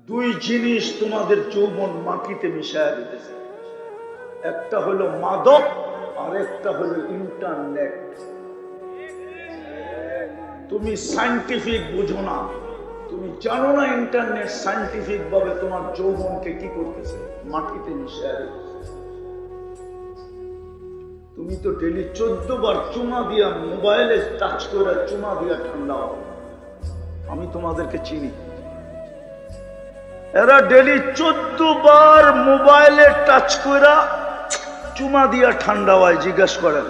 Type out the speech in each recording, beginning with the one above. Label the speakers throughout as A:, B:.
A: দুই জিনিস তোমাদের যৌবন মাটিতে মিশায়া দিতেছে, একটা হলো মাদক আর একটা হলো ইন্টারনেট। তুমি সায়েন্টিফিক বুঝো না, তুমি জানো না ইন্টারনেট সায়েন্টিফিক ভাবে তোমার যৌবনকে কি করতেছে, মাটিতে মিশায়া দিতেছে। তুমি তো ডেলি 14 বার চুমা দিয়া, মোবাইলে টাচ করে চুমা দিয়া ঠান্ডা হবে। আমি তোমাদেরকে চিনি, এরা ডেলি 14 বার মোবাইলে টাচ করে চুমা দিয়া ঠান্ডা হয়। জিজ্ঞাসা করেন,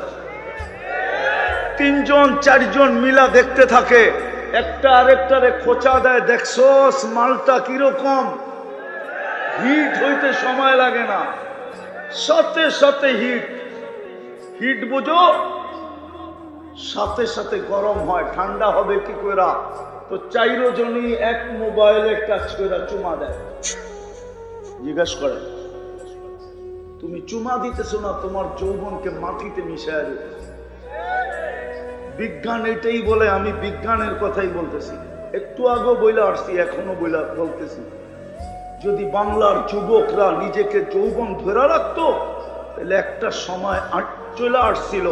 A: 3 জন 4 জন মিলা দেখতে থাকে, একটা আরেকটারে খোঁচা দেয়, দেখছস মালটা কিরকম, হিট হইতে সময় লাগে না, সাথে সাথে হিট। হিট বুঝো, সাথে সাথে গরম হয়। ঠান্ডা হবে কি করে? তো 4 জনই এক মোবাইলে টাচ করে চুমা দেয়। জিজ্ঞাসা করে, তুমি চুমা দিতেছো না, তোমার যৌবনকে মাটিতে মিশায়া দিতেছো। বিজ্ঞান এটাই বলে, আমি বিজ্ঞানের কথাই বলতেছি। একটু আগে বইলা আসছি, এখনো বলতেছি। যদি বাংলার যুবকরা নিজেকে যৌবন ধরে রাখতো, তাহলে একটা সময় চলে আসছিল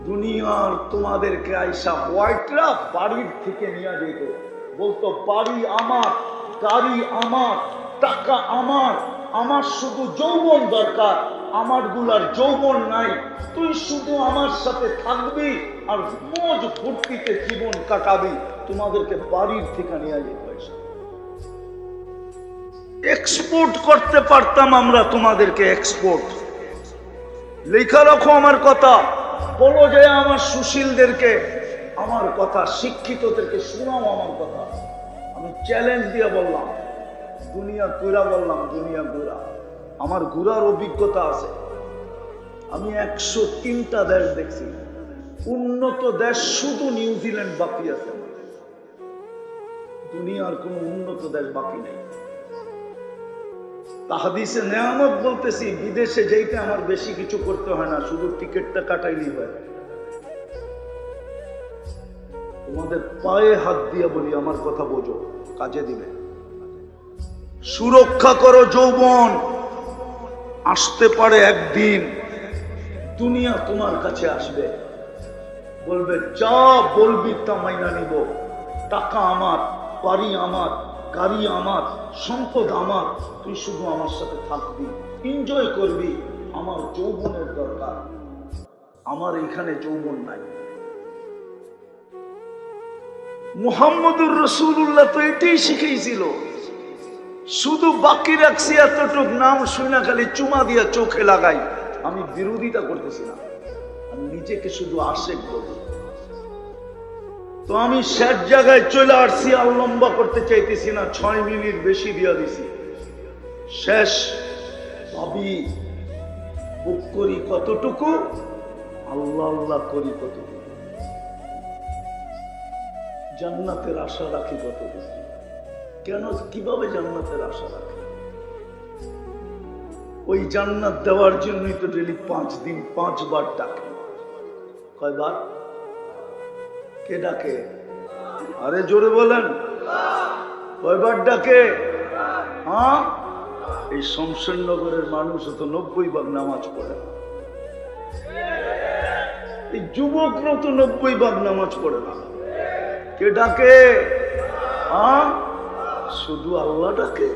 A: দুনিয়ার তোমাদেরকে আইসা হোয়াইটরা বাড়ির থেকে নিয়ে যেত, বলতো বাড়ি আমার, গাড়ি আমার, টাকা আমার, আমার শুধু যৌবন দরকার, আমার গুলার যৌবন নাই, তুই শুধু আমার সাথে থাকবি আর মজ ফুর্তিতে জীবন কাটাবি। তোমাদেরকে বাড়ির থেকে নিয়ে যেত, এক্সপোর্ট করতে পারতাম আমরা তোমাদেরকে, এক্সপোর্ট। লেখা রাখো আমার কথা, বলো যে আমার সুশীলদেরকে আমার কথা, শিক্ষিতদেরকে শোনাও আমার কথা। আমি চ্যালেঞ্জ দিয়ে বললাম, দুনিয়া ঘুরা বললাম, দুনিয়া ঘুরা। আমার ঘুরার অভিজ্ঞতা আছে। আমি 103টা দেশ দেখছি। উন্নত দেশ শুধু নিউজিল্যান্ড বাকি আছে, দুনিয়ার কোনো উন্নত দেশ বাকি নেই। হাদিসে নেয়ামত বলতেছি, বিদেশে যেতে আমার বেশি কিছু করতে হয় না, শুধু টিকিটটা কাটাইলেই হয়। তোমাদের পায়ে হাত দিয়ে বলি, আমার কথা বোঝো, কাজে দিবে। সুরক্ষা করো যৌবন, আসতে পারে একদিন দুনিয়া তোমার কাছে আসবে, বলবে যা বলবি তা মাইনা নিব, টাকা আমার, বাড়ি আমার, গাড়ি আমার, সম্পদ আমার, তুই শুধু আমার সাথে থাকবি, এনজয় করবি। আমার যৌবনের দরকার, আমার এখানে যৌবন নাই। মুহাম্মদুর রাসূলুল্লাহ তো এটাই শিখিয়েছিল, শুধু বাকি রাখছি এতটুক, নাম শুনে খালি চুমা দিয়া চোখে লাগাই। আমি বিরোধিতা করতেছি না, আমি নিজেকে শুধু আশেক বলি। তো আমি শেষ জায়গায় চলে আসছি, আর লম্বা করতে চাইতেছি না, 6 মিনিট বেশি দিয়া দিছি। শেষ ভাবি বুক করি কতটুকু, আল্লাহ আল্লাহ করি কতটুকু, জান্নাতের আশা রাখি কতটুকু। কেন, কিভাবে জান্নাতের আশা রাখি? ওই জান্নাত দেওয়ার জন্যই তো ডেলি 5 দিন 5 বার ডাকে। কয়বার? কে ডাকে? আরে জোরে বলেন, কয়বার ডাকে? হ্যাঁ, এই শমশেরনগরের মানুষ তো 90 ভাগ নামাজ পড়ে না, এই যুবকরা তো 90 ভাগ নামাজ পড়ে না। কে ডাকে? হ্যাঁ, শুধু আল্লাহ ডাকে।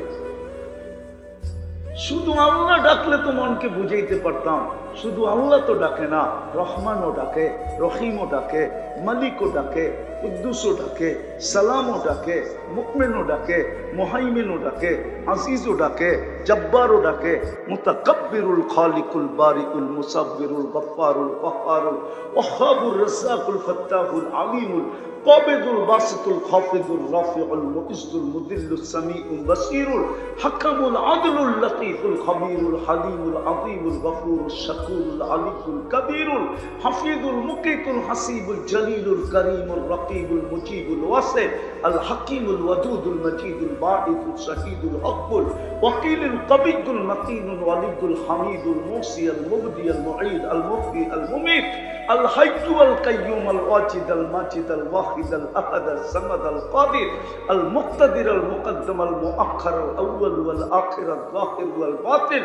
A: শুধু আল্লাহ ডাকলে তো মনকে বুঝাইতে পারতাম। শুধু আল্লাহ তো ডাকে না, রহমানও ডাকে, রহিমও ডাকে, মালিকও ডাকে, কুদ্দুসও ডাকে, সালামও ডাকে, মুকমিনও ডাকে, মুহাইমিনও ডাকে, আজিজও ডাকে, জব্বারও ডাকে, মুতাকাব্বিরুল খালিকুল বারিকুল মুসাব্বিরুল গফফারুল কহ্হারুল ওয়াহ্হাবুর রাজ্জাকুল ফাত্তাহুল আলিমুল কাবিদুল বাসিতুল খাফিদুল রাফিউল মুইজ্জুল মুদিল্লুস সামিউল বাসীরুল হাকামুল আদলুল লতীফুল খবীরুল হালিমুল আযীমুল গফুরুশ শাকুরুল আলিকুল কবীরুল হাফিজুল মুকিতুল হাসিবুল জলিলুল করিমুল রকিবুল মুজিবুল ওয়াসি আল হাকিমুল ওয়াদুদুল মজিদুল বাঈদুল শাহীদুল হকুল ওয়াকিলুল কবিয়ুল মতিনুল ওয়ালিদুল হামিদুল মুসি আল মুবদি আল মুঈদ আল মুফতি আল মুমিত আল হাইয়্যু আল কাইয়্যুম আল ওয়াজিদ আল মাজিদ আল ওয়াহিদ আল আহাদ আল সামাদ আল কাদির আল মুক্তাদির আল মুকদ্দম আল মুআখ্খার আল আউয়াল ওয়াল আখির আল যাহির ওয়াল বাতিন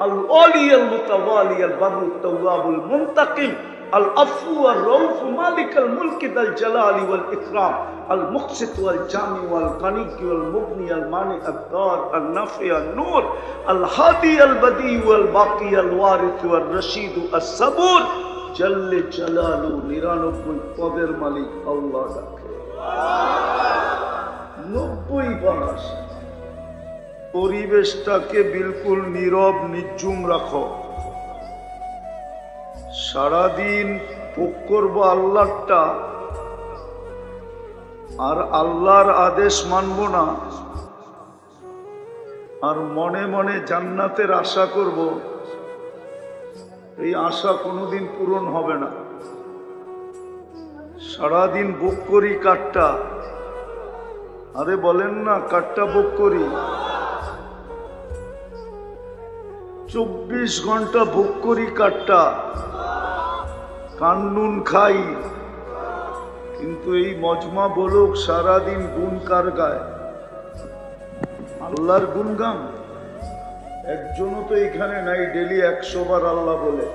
A: আল ওয়ালি আল মুতাওয়ালি আল বারু তাওয়াবুল মুনতাকিম আল আফু আর রউফ মালিক আল মুলক দাল জালালি ওয়াল ইকরাম আল মুকসিত ওয়াল জামি ওয়াল গানি ওয়াল মুগনি আল মানি আল দার আল নাফি আল নূর আল হাদি আল বদি ওয়াল বাকি আল ওয়ারিস ওয়াল রশিদ আস সাবুর জল্লে জালালু 99 পদের মালিক আল্লাহ ডাকে 90 বানাস পরিবেশটাকে বিলকুল নীরব নিঝুম রাখো সারাদিন ভোগ করবো আল্লাহটা আর আল্লাহর আদেশ মানব না আর মনে মনে জান্নাতের আশা করব এই আশা কোনোদিন পূরণ হবে না সারাদিন ভোগ করি কাঠটা আরে বলেন না কাঠটা ভোগ করি 24 ঘন্টা ভোগ করি কাঠটা কান্নুন খাই কিন্তু এই মজমা বলুক সারাদিন গুণ কার গায় আল্লাহর গুণগান একজনও তো এখানে নাই ডেলি 100 বার আল্লাহ বলে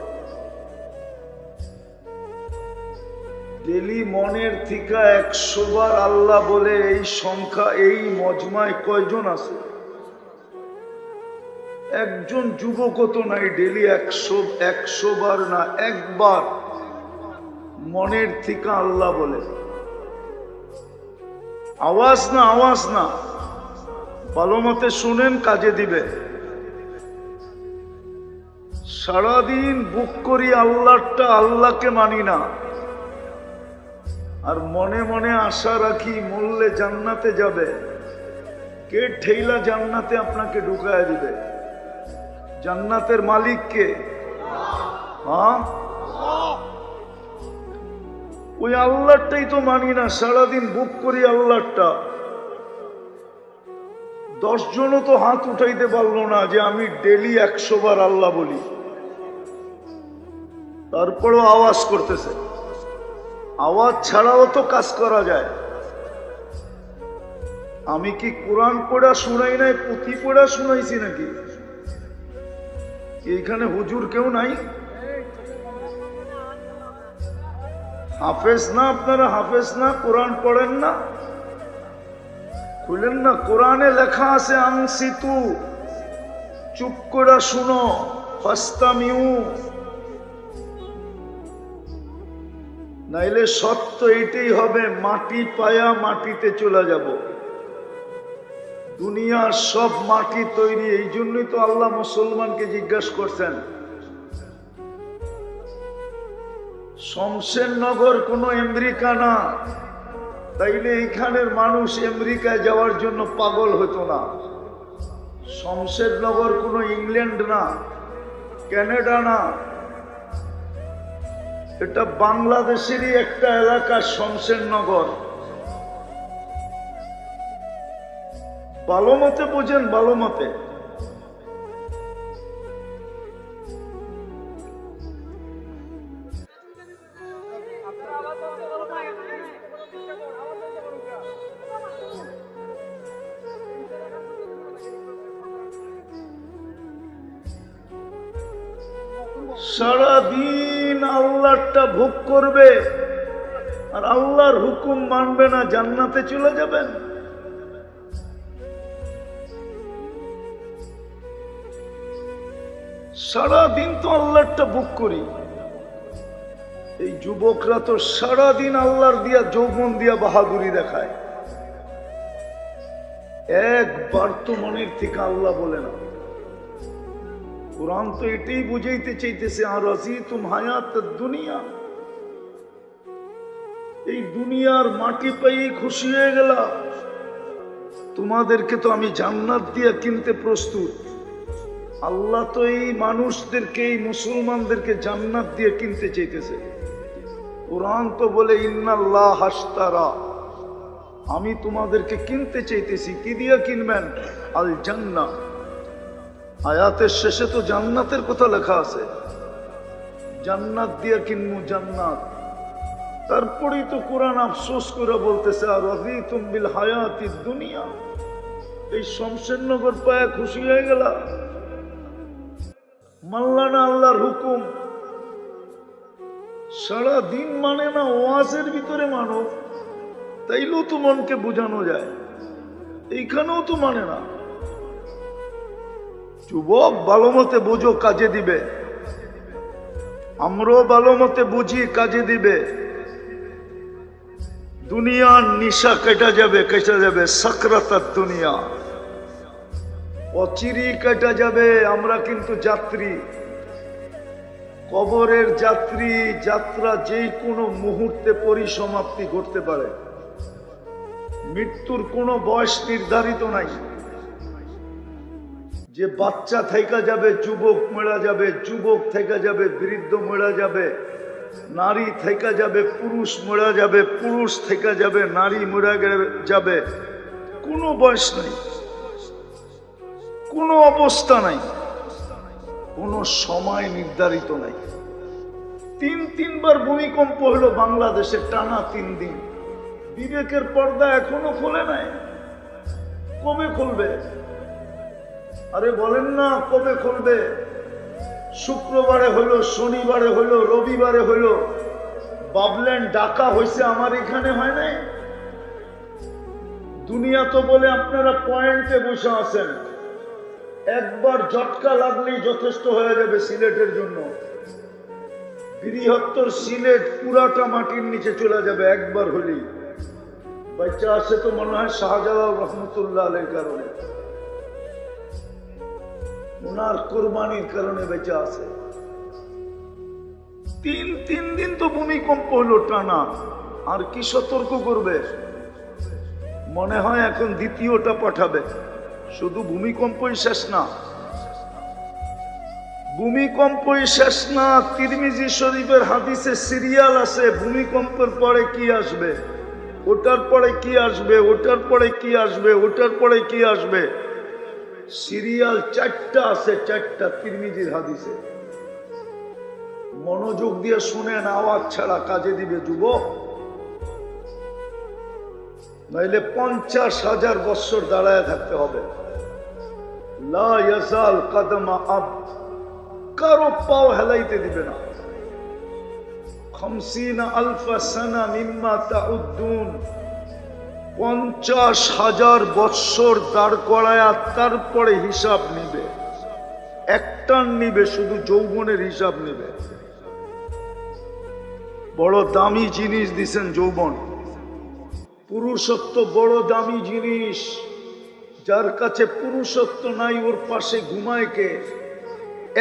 A: ডেলি মনের থেকে 100 বার আল্লাহ বলে এই সংখ্যা এই মজমায় কয়জন আছে একজন যুবকও তো নাই ডেলি 100 বার না একবার মনের থেকে আল্লাহ বলে আওয়াজ না ভালো মতে শুনেন কাজে দিবে সারাদিন বুক করি আল্লাহটা আল্লাহকে মানি না আর মনে মনে আশা রাখি মরলে জান্নাতে যাবে কে ঠেইলা জান্নাতে আপনাকে ঢুকায় দিবে জান্নাতের মালিক কে হ্যাঁ ওই আল্লাহটাই তো মানি না সারাদিন বুক করি আল্লাহটা 10 জনও তো হাত উঠাইতে পারলো না যে আমি ডেলি 100 বার আল্লাহ বলি তারপরও আওয়াজ করতেছে আওয়াজ ছাড়াও তো কাজ করা যায় আমি কি কোরআন পড়া শুনাই নাই পুঁথি পড়া শুনাইছি নাকি এইখানে হুজুর কেউ নাই হাফেজ না আপনারা হাফেজ না কোরআন পড়েন না খুলেন না কোরআনে লেখা আছে আনসিতু চুপ করে শুনো ফাস্তামিউ নাইলে সত্য এটাই হবে মাটি পায়া মাটিতে চলে যাব দুনিয়ার সব মাটি তৈরি এই জন্যই তো আল্লাহ মুসলমানকে জিজ্ঞাসা করছেন শমশেরনগর কোনো আমেরিকা না তাইলে এইখানের মানুষ আমেরিকায় যাওয়ার জন্য পাগল হতো না শমশেরনগর কোনো ইংল্যান্ড না কানাডা না এটা বাংলাদেশেরই একটা এলাকা শমশেরনগর ভালো মতে বোঝেন ভালো মতে সারাদিন আল্লাহটা ভোগ করবে আর আল্লাহর হুকুম মানবে না জান্নাতে চলে যাবেন সারাদিন তো আল্লাহটা ভোগ করি এই যুবকরা তো সারাদিন আল্লাহর দিয়া যৌবন দিয়া বাহাদুরি দেখায় একবার তো মনের থেকে আল্লাহ বলে না কোরআন তো এটাই বুঝাইতে চাইতেছে আর রাজিতুম হায়াতাদ দুনিয়া এই দুনিয়ার মাটি পেয়ে খুশি হয়ে গেল তোমাদেরকে তো আমি জান্নাত দিয়ে কিনতে প্রস্তুত আল্লাহ তো এই মানুষদেরকে, এই মুসলমানদেরকে জান্নাত দিয়ে কিনতে চাইতেছে। কোরআন তো বলে ইন্নাল্লাহ হাশতারা, আমি তোমাদেরকে কিনতে চাইতেছি। কি দিয়ে কিনবেন? আল জান্নাহ। আয়াতের শেষে তো জান্নাতের কথা লেখা আছে, জান্নাত দিয়ে কিনবো, জান্নাত। তারপরেই তো কোরআন আফসোস করে বলতেছে আর রাযীতুম বিল হায়াতিদ দুনিয়া, এই শমশেরনগর পায়ে খুশি হয়ে গেল, মানলা না আল্লাহর হুকুম, সারা দিন মানে না, ওয়াজের ভিতরে মানো, তাইলেও তো মনকে বোঝানো যায়, এইখানেও তো মানে না। যুবক ভালো মতে বুঝো, কাজে দিবে। আমরাও ভালো মতে বুঝি, কাজে দিবে। দুনিয়ার নিশা কেটে যাবে, সাকরাতাত দুনিয়া অচিরি কেটে যাবে। আমরা কিন্তু যাত্রী, কবরের যাত্রী। যাত্রা যেই কোনো মুহূর্তে পরিসমাপ্তি ঘটতে পারে। মৃত্যুর কোনো বয়স নির্ধারিত নাই, যে বাচ্চা থেকে যাবে যুবক মরা যাবে, যুবক থেকে যাবে বৃদ্ধ মরা যাবে, নারী থেকে যাবে পুরুষ মরা যাবে, পুরুষ থেকে যাবে নারী মরা যাবে। কোনো বয়স নাই, কোনো অবস্থা নাই, কোনো সময় নির্ধারিত নাই। তিনবার ভূমিকম্প হলো বাংলাদেশে টানা 3 দিন। বিবেকের পর্দা এখনো খোলে নাই। কবে খুলবে? আরে বলেন না, কবে খুলবে? শুক্রবারে হইলো, শনিবারে হইলো, রবিবারে হইলো, ভাবলেন ডাকা হয়েছে, আমার এখানে হয় নাই। দুনিয়া তো বলে আপনারা পয়েন্টে বসে আছেন, একবার ঝটকা লাগলেই যথেষ্ট হয়ে যাবে সিলেটের জন্য। বৃহত্তর সিলেট পুরাটা মাটির নিচে চলে যাবে একবার হলেই। বাচ্চা আছে তো মনে হয় শাহজালাল রহমতুল্লাহ আলাইহির কারণে, ওনার কোরবানির কারণে বেঁচে আছে। তিন দিন তো ভূমিকম্প হলো টানা, আর কি সতর্ক করবে? মনে হয় এখন দ্বিতীয়টা পাঠাবে। শুধু ভূমিকম্পই শেষ না, ভূমিকম্পই শেষ না। তিরমিজি শরীফের হাদিসে সিরিয়াল আছে, ভূমিকম্পের পরে কি আসবে, ওটার পরে কি আসবে, ওটার পরে কি আসবে, ওটার পরে কি আসবে। সিরিয়াল 4টা আছে, 4টা তিরমিজির হাদিসে। মনোযোগ দিয়ে শুনেন, আওয়াজ ছাড়া কাজে দিবে যুবক, নাইলে 50,000 বৎসর দাঁড়ায় থাকতে হবে। লা ইয়াজাল কদমা আব, কারো পাও হেলাইতে দিবে না। 50,000 সানা মিম্মা তাউদ্দুন, 50,000 বৎসর দাঁড় করায় তারপরে হিসাব নিবে। একটান নিবে, শুধু যৌবনের হিসাব নিবে। বড় দামি জিনিস দিছেন যৌবন, পুরুষত্ব বড় দামি জিনিস। যার কাছে পুরুষত্ব নাই, ওর পাশে ঘুমায় কে?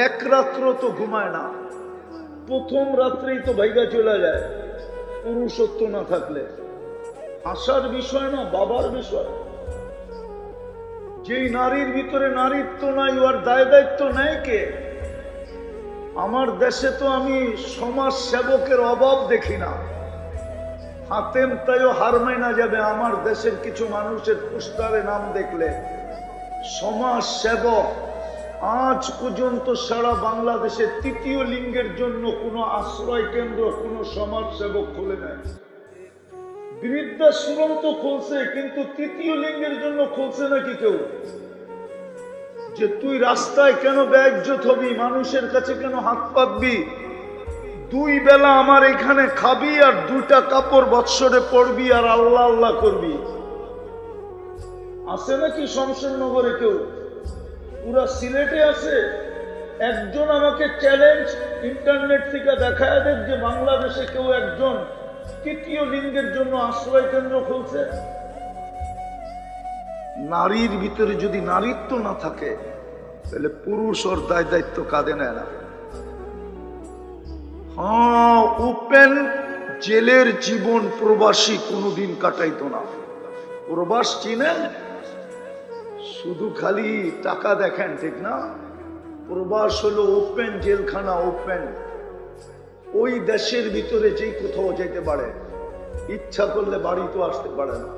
A: এক রাত্র তো ঘুমায় না, প্রথম রাত্রেই তো ভাইগা চলে যায়। পুরুষত্ব না থাকলে আশার বিষয় না, বাবার বিষয়। যেই নারীর ভিতরে নারীত্ব নাই, ওর দায় দায়িত্ব নেয় কে? আমার দেশে তো আমি সমাজ সেবকের অভাব দেখি না। হাতেম তাইও হারমাই না যাবে আমার দেশের কিছু মানুষের পোস্টারে নাম দেখলে, সমাজ সেবক। আজ পর্যন্ত সারা বাংলাদেশে 3য় লিঙ্গের জন্য কোনো আশ্রয় কেন্দ্র, কোনো সমাজ সেবক খুলে নেয়। বৃদ্ধাশ্রম তো খুলছে, কিন্তু 3য় লিঙ্গের জন্য খুলছে নাকি কেউ? যে তুই রাস্তায় কেন বেইজ্জত হবি, মানুষের কাছে কেন হাত পাতবি? 2 বেলা আমার এখানে খাবি, আর 2টা কাপড় বৎসরে পরবি, আর আল্লাহ আল্লাহ করবি। আছে নাকি শমশেরনগরে কেউ? পুরা সিলেটে আছে। একজন আমাকে চ্যালেঞ্জ ইন্টারনেট থেকে দেখায় দেখ যে বাংলাদেশে কেউ একজন 3য় লিঙ্গের জন্য আশ্রয় কেন্দ্র খুলছে। নারীর ভিতরে যদি নারীত্ব না থাকে, তাহলে পুরুষ ওর দায় দায়িত্ব কাঁধে নেয় না। হ্যাঁ, ওপেন জেলের জীবন প্রবাসী কোনোদিন কাটাইতো না। প্রবাস চিনেন? শুধু খালি টাকা দেখেন, ঠিক না? প্রবাস হলো ওপেন জেলখানা, ওপেন। ওই দেশের ভিতরে যেই কোথাও যেতে পারে, ইচ্ছা করলে বাড়ি তো আসতে পারে না।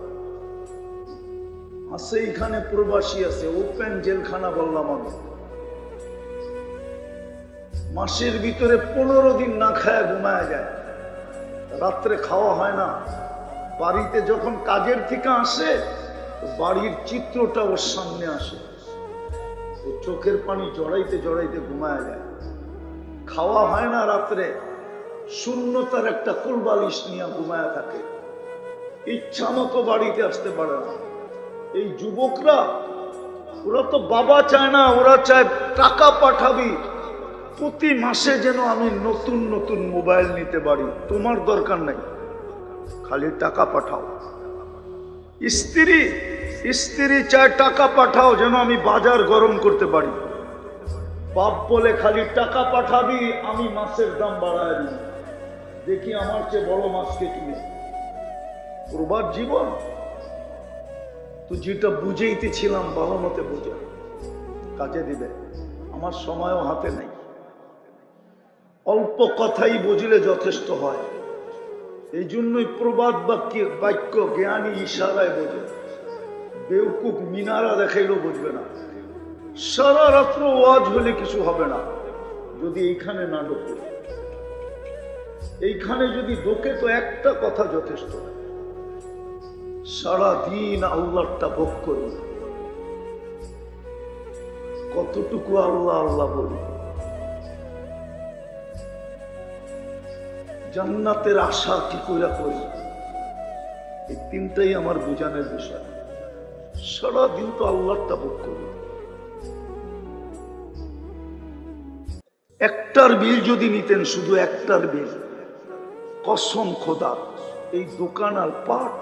A: আছে এখানে প্রবাসী আছে, ওপেন জেলখানা বললাম আমি। মাসের ভিতরে 15 দিন না খায় ঘুমায় যায়, রাত্রে খাওয়া হয় না। বাড়িতে যখন কাজের থেকে আসে, বাড়ির চিত্রটা ওর সামনে আসে, ও চোখের পানি জড়াইতে জড়াইতে ঘুমায় যায়। খাওয়া হয় না রাত্রে, শূন্যতার একটা কোলবালিশ নিয়ে ঘুমায় থাকে, ইচ্ছা মতো বাড়িতে আসতে পারে না। এই যুবকরা, ওরা তো বাবা চায় না, ওরা চায় টাকা পাঠাবি, প্রতি মাসে যেন আমি নতুন নতুন মোবাইল নিতে পারি। তোমার দরকার নাই, খালি টাকা পাঠাও। স্ত্রী চায় টাকা পাঠাও যেন আমি বাজার গরম করতে পারি। বাপ বলে খালি টাকা পাঠাবি, আমি মাছের দাম বাড়ায় দিই, দেখি আমার চেয়ে বড় মাছকে কিনে। প্রবাদ জীবন তো যেটা বুঝেইতেছিলাম, ভালো মতে বুঝে কাজে দিবে। আমার সময়ও হাতে নেই, অল্প কথাই বুঝলে যথেষ্ট হয়। এই জন্যই প্রবাদ বাক্য জ্ঞানী ইশারায় বোঝে, বেউকুফ মিনারা দেখাইলেও বুঝবে না। সারা রাত্র ওয়াজ হলে কিছু হবে না যদি এইখানে না ঢোকে। এইখানে যদি ঢোকে তো একটা কথা যথেষ্ট, সারা দিন আল্লাহটা ভোগ করি। কতটুকু আল্লাহ আল্লাহ বলি, জান্নাতের আশা কি করে করি, এই তিনটাই আমার বোঝানোর বিষয়। সারাদিন তো আল্লাহটা ভোগ করি। একটার বিল যদি নিতেন, শুধু একটার বিল, কসম খোদা, এই দোকান আর পাট,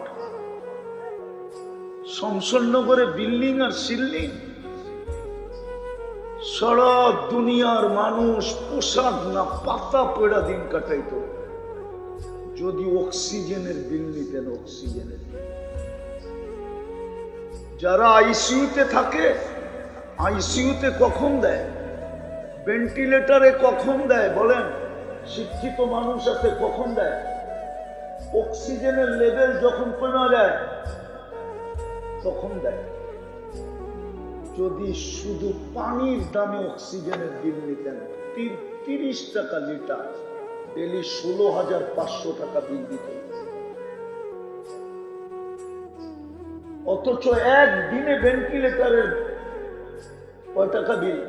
A: শমশনগরে বিল্ডিং আর সিল্ডিং, সারা দুনিয়ার মানুষ পোশাক না পাতা পড়া দিন কাটাইতো যদি অক্সিজেনের বিল নিতেন। অক্সিজেনের, যারা আইসিইউতে থাকে, আইসিইউতে কখন দেয়, ভেন্টিলেটরে কখন দেয় বলেন? শিক্ষিত মানুষ আছে কখন দেয়? অক্সিজেনের লেভেল যখন কমে যায় তখন দেয়। যদি শুধু পানির দামে অক্সিজেনের বিল নিতেন, 30 টাকা লিটার, ডেলি 16,500 টাকা বিল দিত। অথচ একদিনে ভেন্টিলেটরের কয় টাকা বিল?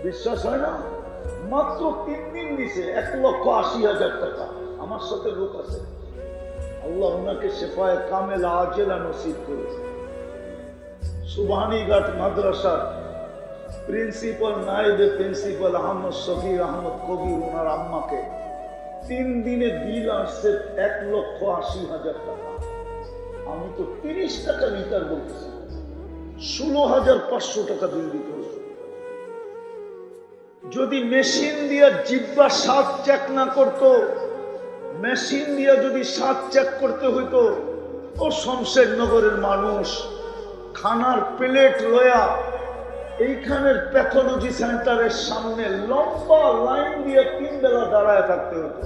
A: বিশ্বাস হয় না? মাত্র 3 দিন দিছে 1,80,000 টাকা। আমার সাথে লোক আছে, আল্লাহ ওনাকে শেফায়ে কামেলা আজেলা নসিব করেছে। সুবহানীঘাট মাদ্রাসার প্রিন্সিপাল, নায়েবে প্রিন্সিপাল আহমদ শফির আহমদ কবির, ওনার আম্মাকে 3 দিনে বিল আসছে 1,80,000 টাকা। আমি তো 30 টাকা লিটার বলতেছি, 16,500 টাকা বিল দিতে হচ্ছে। যদি মেশিন দিয়ে জিব্বা স্বাদ চেক না করতো, মেশিন দিয়ে যদি স্বাদ চেক করতে হইতো, ও শমশেরনগরের মানুষ খানার প্লেট লয়া এইখানের প্যাথোলজি সেন্টারের সামনে লম্বা লাইন দিয়ে 3 বেলা দাঁড়ায় থাকতে হতো।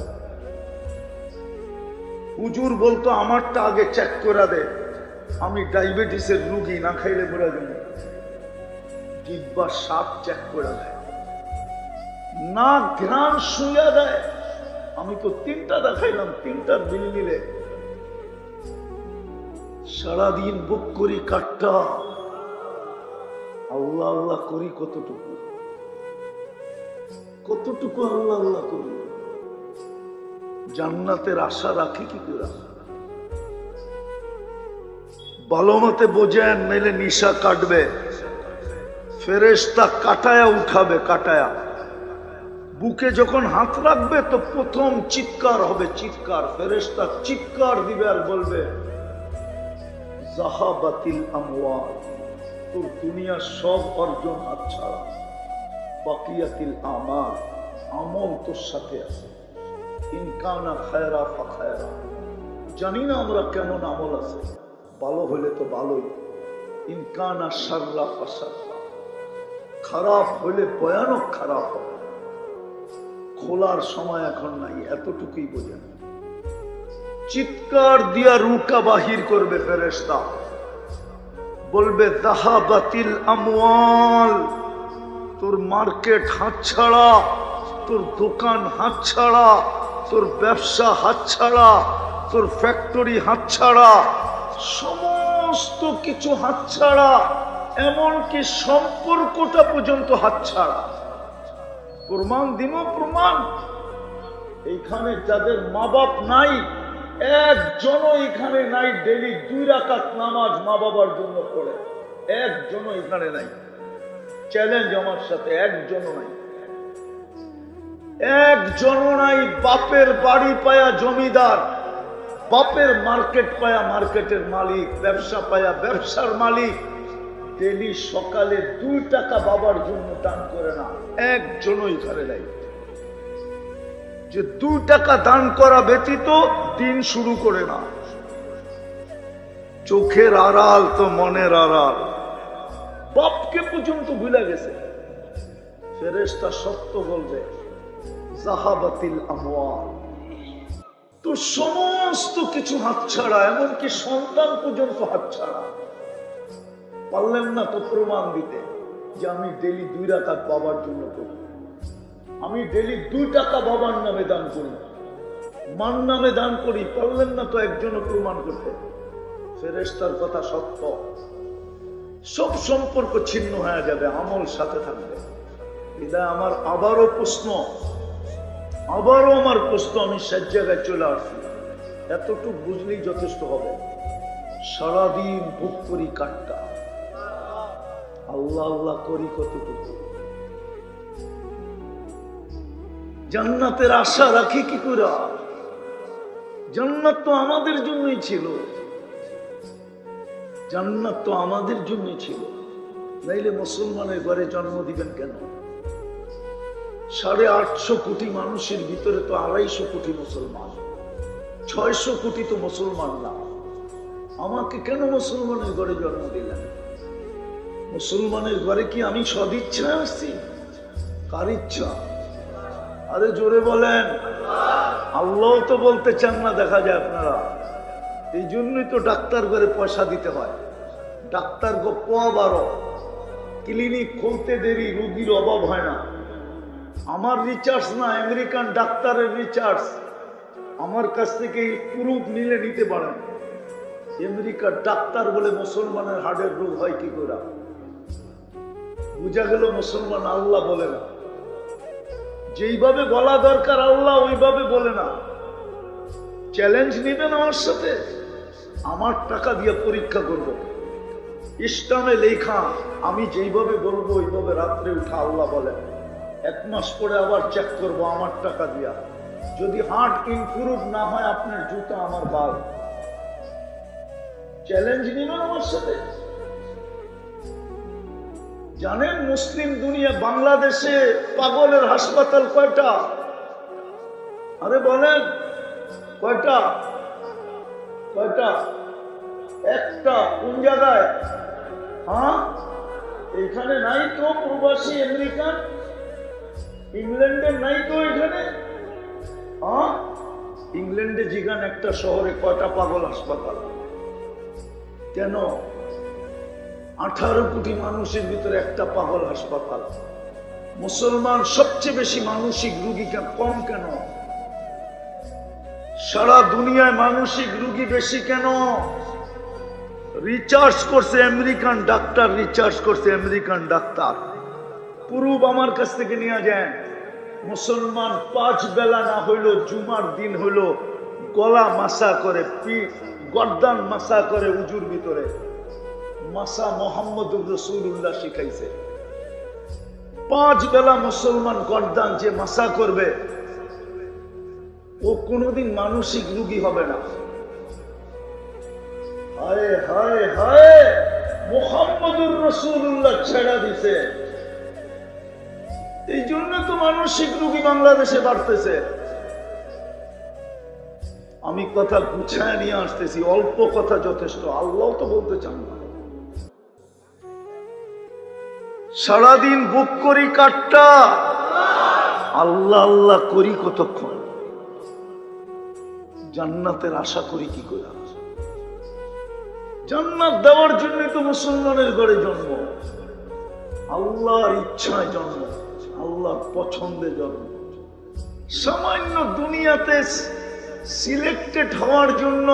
A: হুজুর বলতো আমারটা আগে চেক করে দে, আমি ডায়াবেটিসের রুগী, না খাইলে মরে যাব। জিব্বা স্বাদ চেক করে দেয়, না ঘ্রাণ শুইয়া দেয়। আমি তো 3টা দেখাইলাম, 3টার বিল নিলে সারাদিন বুক করি কাটটা, আল্লাহ আল্লাহ করি কতটুকু, কতটুকু আল্লাহ আল্লাহ করি। জান্নাতের আশা রাখি কি করে? ভালো মতে বোঝেন, নাইলে নিশা কাটবে। ফেরেশতা কাটায়া উঠাবে, কাটায়া বুকে যখন হাত রাখবে তো প্রথম চিৎকার হবে, চিৎকার। ফেরেশতা চিৎকার দিবে আর বলবে, যাহাবাতিল আমওয়াল, তোর দুনিয়ার সব অর্জন হাতছাড়া, বাকিয়াতিল আমাল, আমল তোর সাথে আছে। ইনকানা খায়রা ফাখায়রা, জানি না আমরা কেমন আমল আছে, ভালো হলে তো ভালোই। ইনকানা শাররা ফাশাররা, খারাপ হলে ভয়ানক খারাপ হবে। খোলার সময় এখন নাই, এতটুকুই বোঝেন। চিৎকার দিয়া রুকা বাহির করবে ফেরেশতা, বলবে যাহাবাতিল আমওয়াল, তোর মার্কেট হাতছাড়া, তোর দোকান হাতছাড়া, তোর ব্যবসা হাতছাড়া, তোর ফ্যাক্টরি হাতছাড়া, সমস্ত কিছু হাতছাড়া, এমনকি সম্পর্কটা পর্যন্ত হাতছাড়া। প্রমাণ দিব, প্রমাণ। এইখানে যাদের মা বাপ নাই, একজনও এখানে নাই ডেলি 2 রাকাত নামাজ মা বাবার জন্য পড়ে, একজনও এখানে নাই। চ্যালেঞ্জ আমার সাথে, একজনও নাই, একজনও নাই। বাপের বাড়ি পায়া জমিদার, বাপের মার্কেট পায়া মার্কেটের মালিক, ব্যবসা পায়া ব্যবসার মালিক, ডেলি সকালে 2 টাকা বাবার জন্য দান করে না, একজনও এখানে নাই। যে 2 টাকা দান করা ব্যতীত দিন শুরু করে না। চোখের আড়াল তো মনের আড়াল, বাপকে পর্যন্ত ভুলে গেছে। ফেরেশতা সত্য বলবে, যাহাবাতিল আমওয়াল, তো সমস্ত কিছু হাতছাড়া, এমনকি সন্তান পর্যন্ত হাতছাড়া। পারলেন না তো প্রমাণ দিতে যে আমি ডেলি 2 রাকাত বাবার জন্য করি, আমি ডেলি 2 টাকা বাবার নামে দান করি, মার নামে দান করি। পারলেন না তো একজনও প্রমাণ করতে। ফেরেশতার কথা সত্য, সব সম্পর্ক ছিন্ন হয়ে যাবে, আমল সাথে থাকবে। এটা আমার আবারও প্রশ্ন, আমার প্রশ্ন, আমি সব জায়গায় চলে আসছি, এতটুকু বুঝলেই যথেষ্ট হবে। সারাদিন ভোগ করি কাটটা, আল্লাহ আল্লাহ করি কতটুকু, জান্নাতের আশা রাখি কি করে? জান্নাত তো আমাদের জন্যই ছিল, জান্নাত তো আমাদের জন্যই ছিল, নাইলে মুসলমানের ঘরে জন্ম দিবেন কেন? 850 কোটি মানুষের ভিতরে তো 250 কোটি মুসলমান, 600 কোটি তো মুসলমান না। আমাকে কেন মুসলমানের ঘরে জন্ম দিলেন? মুসলমানের ঘরে কি আমি সদিচ্ছা আসছি? কার ইচ্ছা? আরে জোরে বলেন। আল্লাহ তো বলতে চান না, দেখা যায় আপনারা। এই জন্যই তো ডাক্তার ঘরে পয়সা দিতে হয়, ডাক্তার গো পোয়া 12, ক্লিনিক খুলতে দেরি, রোগীর অভাব হয় না। আমার রিচার্জ না, আমেরিকান ডাক্তারের রিচার্জ। আমার কাছ থেকে প্রুফ নিলে নিতে পারেন। আমেরিকার ডাক্তার বলে মুসলমানের হার্টের রোগ হয় কি করে? বুঝা গেল মুসলমান আল্লাহ বলে না, যেইভাবে বলা দরকার আল্লাহ ওইভাবে বলে না। চ্যালেঞ্জ নিবেন আমার সাথে, আমার টাকা দিয়ে পরীক্ষা করব। ইসলামে লেখা, আমি যেইভাবে বলবো ওইভাবে রাত্রে উঠা আল্লাহ বলেন। 1 মাস পরে আবার চেক করব আমার টাকা দিয়া। যদি হার্ট ইমপ্রুভ না হয়, আপনার জুতা আমার বাল। চ্যালেঞ্জ নিবেন আমার সাথে। জানেন মুসলিম দুনিয়া, বাংলাদেশে পাগলের হাসপাতাল কয়টা? আরে বলেন কয়টা? কয়টা? একটা। কোন জায়গায়? হ্যাঁ, এখানে নাই তো। প্রবাসী আমেরিকান, ইংল্যান্ডে নাই তো এখানে। হ্যাঁ, ইংল্যান্ডে যেখান একটা শহরে কয়টা পাগল হাসপাতাল? কেন? 18 কোটি মানুষের ভিতরে একটা পাগল হাসপাতাল। মুসলমান সবচেয়ে বেশি মানসিক রোগী কম কেন? সারা দুনিয়ায় মানসিক রোগী বেশি কেন? রিচার্জ করছে আমেরিকান ডাক্তার, রিচার্জ করছে আমেরিকান ডাক্তার। পুরুব আমার কাছ থেকে নিয়ে যান। মুসলমান 5 বেলা না হইল, জুমার দিন হইল, গলা মাসা করে, পিঠ গর্দান মাসা করে, উজুর ভিতরে মাসা মোহাম্মদুর রাসূলুল্লাহ শিখাইছে। 5 বেলা মুসলমান গর্দান যে মাসা করবে, ও কোনোদিন মানসিক রোগী হবে না। হায় হায় হায়, মোহাম্মদুর রাসূলুল্লাহ ছেড়া দিছে। এই জন্য তো মানসিক রোগী বাংলাদেশে বাড়তেছে। আমি কথা গুছায় নিয়ে আসতেছি, অল্প কথা যথেষ্ট। আল্লাহ তো বলতে চান না। সারাদিন বুক করি কাটটা, আল্লাহ আল্লাহ করি কতক্ষণ, জান্নাতের আশা করি কি করে? জান্নাত দেওয়ার জন্য তো মুসলমানের ঘরে জন্ম, আল্লাহর ইচ্ছায় জন্ম, আল্লাহর পছন্দে জন্ম। সামান্য দুনিয়াতে সিলেক্টেড হওয়ার জন্য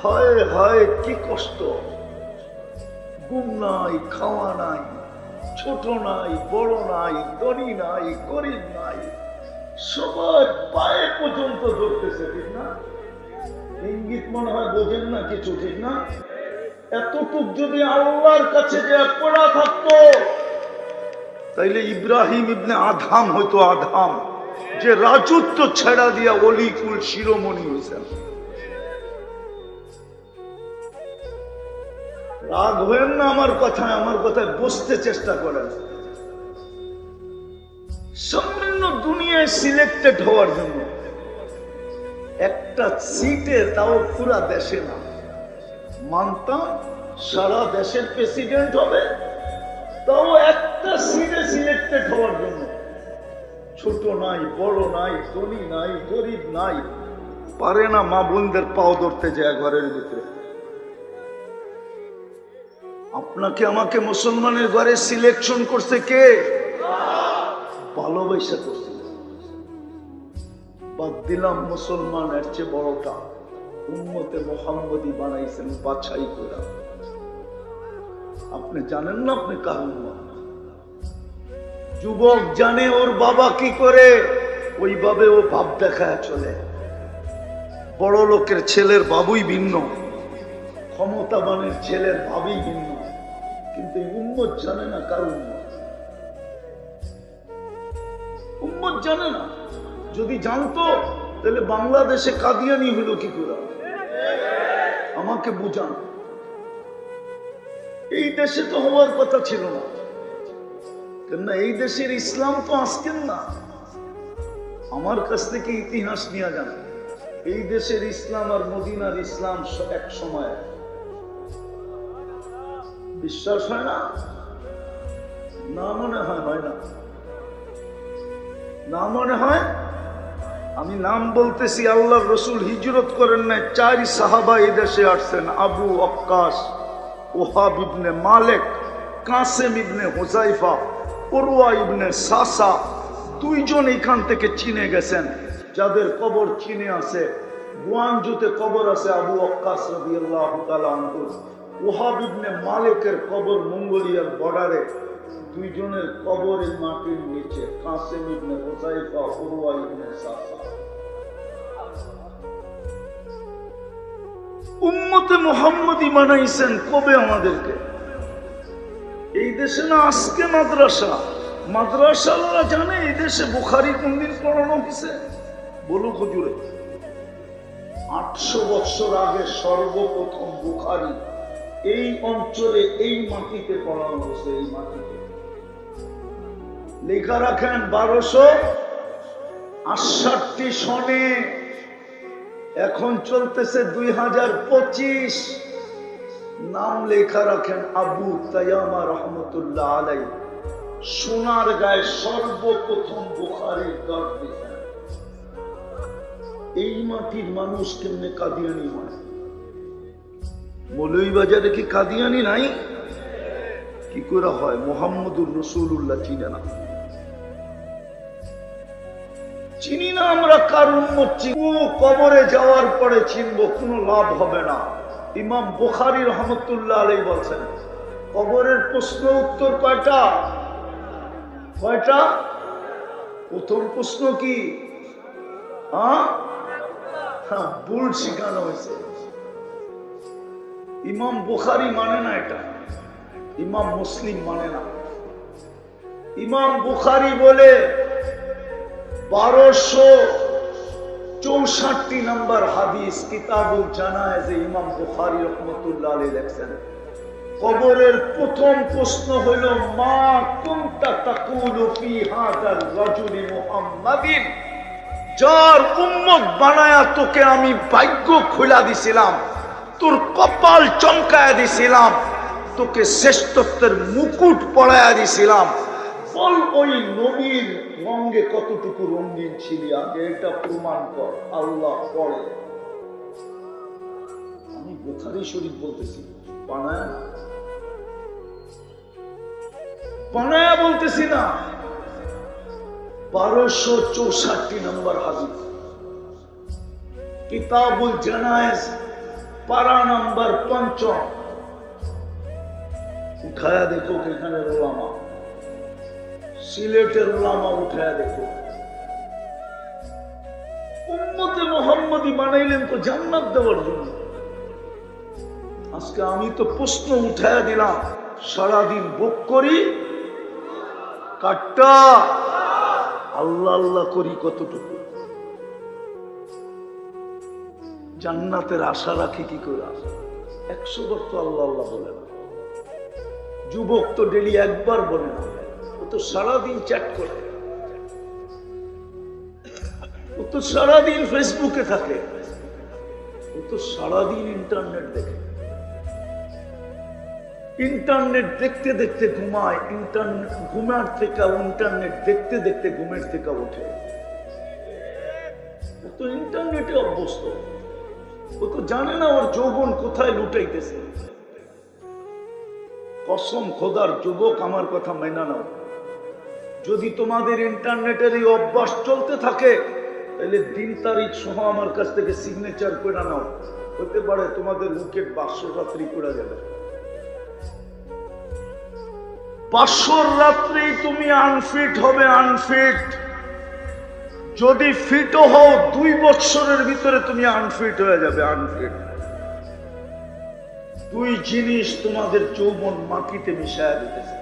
A: হায় হায় কি কষ্ট। ঘুম নাই, খাওয়া নাই, ছোট নাই, বড় নাই, ধনী নাই, গরিব নাই, সবার পায়ে পর্যন্ত ধরতেছে, ঠিক না? ইঙ্গিত মনে হয় বোঝেন না কিছু, ঠিক না? এতটুক যদি আল্লাহর কাছে যে পড়া থাকতো, তাইলে ইব্রাহিম ইবনে আদহাম হয়তো আদহাম, যে রাজত্ব ছেড়া দিয়া অলিকুল শিরোমণি হয়েছেন। রাগ হয়েন না আমার কথায়, আমার কথায় বুঝতে চেষ্টা করেন। সম্পূর্ণ দুনিয়ায় সিলেক্টেড হওয়ার জন্য একটা সিটে, তাও পুরা দেশে না, মানতাম সারা দেশের প্রেসিডেন্ট হবে, তাও একটা সিটে সিলেক্টেড হওয়ার জন্য ছোট নাই, বড় নাই, ধনী নাই, গরিব নাই, পারে না মা বোনদের পাও ধরতে যায় ঘরের ভিতরে। আপনাকে আমাকে মুসলমানের ঘরে সিলেকশন করছে কে? ভালোবাসা করছে। বাদ দিলাম মুসলমান, এর চেয়ে বড়টা উম্মতে মুহাম্মদী বানাইছেন বাছাই করে। আপনি জানেন না আপনি কার উম্মত? যুবক জানে ওর বাবা কি করে, ওইভাবে ও ভাব দেখায় চলে। বড় লোকের ছেলের বাবুই ভিন্ন, ক্ষমতাবানের ছেলের ভাবই ভিন্ন, কিন্তু উম্মত জানে না কার উম্মত। উম্মত জানে না। যদি জানতো তাহলে বাংলাদেশে কাদিয়ানি হলো কি করে? আমাকে বুঝান। এই দেশে তো হওয়ার কথা ছিল না, কেননা এই দেশের ইসলাম তো আজকের না। আমার কাছ থেকে ইতিহাস নিয়ে যান, এই দেশের ইসলাম আর মদিনার ইসলাম এক সময়। বিশ্বাস হয় না? না মনে হয়, হয় না? না মনে হয়? আমি নাম বলতেছি, আল্লাহর রসুল হিজরত করেন নাই, 4 সাহাবা এই দেশে আসছেন। আবু ওয়াক্কাস, ওহাব ইবনে মালিক, কাসেম ইবনে হুযায়ফা, উরওয়া ইবনে সাসা, 2 জন এখান থেকে চীনে গেছেন, যাদের কবর চীনে আছে। গুয়াংজুতে কবর আছে আবু ওয়াক্কাস রাদিয়াল্লাহু তাআলা আনহু। ওহাব ইবনে মালিকের কবর মঙ্গোলিয়ার বর্ডারে। 2 জনের কবরের মাটির নিচে কাসেম ইবনে হুযায়ফা, উরওয়া ইবনে সাসা। উম্মতে মুহাম্মদী বানাইছেন কবে আমাদেরকে? এই দেশে না আজকে মাদ্রাসা। মাদ্রাসাওয়ালা জানে এই দেশে বুখারী কোনদিন পড়ানো হয়েছে? বলুক হুজুরে। 800 বছর আগে সর্বপ্রথম বুখারী এই অঞ্চলে, এই মাটিতে পড়ানো হয়েছে। এই মাটিতে লেখা রাখেন 1268 সনে। এখন চলতেছে 2025। নাম লেখা রাখেন আবু তায়ামা রহমতুল্লাহ আলাইহি। সোনার গায়ে সর্বপ্রথম বুখারীর দর দিয়েছেন। এই মাটির মানুষ কেমনে কাদিয়ানি হয়? মৌলভীবাজারে কি কাদিয়ানি নাই? কি করে হয়? মুহাম্মদুর রাসূলুল্লাহ চিনে না। চিনি না আমরা কার উম্মত। কবরে যাওয়ার পরে চিনবো, কোনো লাভ হবে না। ইমাম বুখারী রহমতুল্লাহ আলাইহি বলছেন, কবরের প্রশ্ন উত্তর কয়টা? কয়টা? প্রথম প্রশ্ন কি? হ্যাঁ, ভুল শিখানো হয়েছে। ইমাম বুখারী মানে না এটা, ইমাম মুসলিম মানে না। ইমাম বুখারী বলে 1264 নম্বর হাদিস কিতাবুল জানায়েজে ইমাম বুখারী রাহমাতুল্লাহ আলাইহি লেখেন, কবরের প্রথম প্রশ্ন হলো মা কুনতা তাকুলু ফি হাযাল রাজুলি মুহাম্মাদিন, যার উম্মত বানায়া তোকে আমি ভাগ্য খুলা দিছিলাম, তোর কপাল চমকায়া দিছিলাম, তোকে শ্রেষ্ঠত্বের মুকুট পরায়া দিছিলাম, বল ওই নবীর রঙে কতটুকু রঙিন ছিলি আগে, এটা প্রমাণ কর। আল্লাহ পড়ে, আমি বুখারী শরীফ বলতেছি, বানায়া না, বানায়া বলতেছি না। 1264 নম্বর হাদিস, কিতাবুল জানায়েজ, পারা নম্বর 5। উঠায়া দেখো এখানের ওলামা, সিলেটের ওলামা উঠায়া দেখো। উম্মতে মুহাম্মদী বানাইলেন তো জান্নাত দেওয়ার জন্য। আজকে আমি তো প্রশ্ন উঠায়া দিলাম, সারাদিন ভোগ করি কাটটা, আল্লাহ আল্লাহ করি কতটুকু, জান্নাতের আশা রাখি কি করে? 100 বার তো আল্লাহ আল্লাহ বলে না। যুবক তো ডেলি একবার বলে না, ও তো সারাদিন চ্যাট করে, ও তো সারাদিন ফেসবুকে থাকে, ও তো সারাদিন ইন্টারনেট দেখে, ইন্টারনেট দেখতে দেখতে ঘুমায়, ইন্টারনেট ঘুমার থেকে ইন্টারনেট দেখতে দেখতে ঘুমের থেকে ওঠে। ও তো ইন্টারনেটে অভ্যস্ত, ও তো জানে না ওর যৌবন কোথায় লুটাইতেছে। কসম খোদার যুবক, আমার কথা মেনে নাও, যদি তোমাদের ইন্টারনেটের এই অভ্যাস চলতে থাকে, তাহলে দিন তারিখ সহ আমার কাছ থেকে সিগনেচার করে নাও, হতে পারে তোমাদের উইকেট 500 রাত্রি করে যাবে। 500 রাত্রি তুমি আনফিট হবে, আনফিট। যদি ফিটও হও 2 বছরের ভিতরে তুমি আনফিট হয়ে যাবে, আনফিট। 2 জিনিস তোমাদের যৌবন মাটিতে মিশায়া দিতেছে,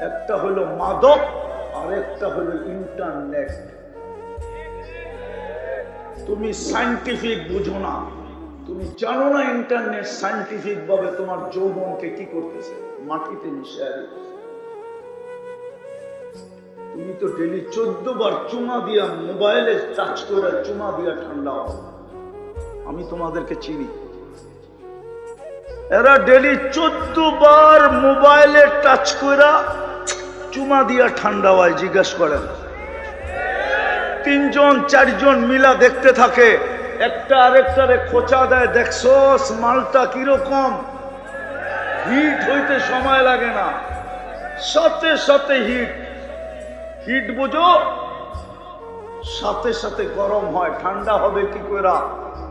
A: একটা হলো মাদক, আর একটা হলো ইন্টারনেট। তুমি সায়েন্টিফিক বুঝো না, তুমি জানো না ইন্টারনেট সায়েন্টিফিক ভাবে তোমার যৌবনকে কি করতেছে, মাটিতে মিশায়া দিতেছে। তুমি তো ডেলি 14 বার চুমা দিয়া, মোবাইলে টাচ করে চুমা দিয়া ঠান্ডা হও। আমি তোমাদেরকে চিনি, এরা ডেলি 14 বার মোবাইলে টাচ করে চুমা দিয়া ঠান্ডা হয়। জিজ্ঞাসা করেন, 3 জন 4 জন মিলা দেখতে থাকে, একটা আরেকটারে খোঁচা দেয়, দেখছো মালটা কিরকম, হিট হইতে সময় লাগে না, সাথে সাথে হিট। হিট বুঝো, সাথে সাথে গরম হয়, ঠান্ডা হবে কি করে?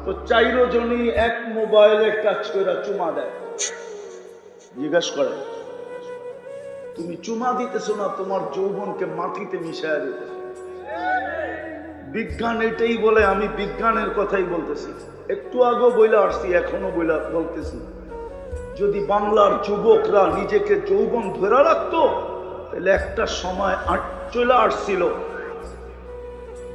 A: তো 4 জনই এক মোবাইলে টাচ করে চুমা দেয়। জিজ্ঞাসা করে, তুমি চুমা দিতেছো না, তোমার যৌবনকে মাটিতে মিশায়া দিতেছো। বিজ্ঞান এটাই বলে, আমি বিজ্ঞানের কথাই বলতেছি। একটু আগেও বইলা আসছি, এখনো বলতেছি, যদি বাংলার যুবকরা নিজেকে যৌবন ধরে রাখতো, তাহলে একটা সময় চলে আসছিল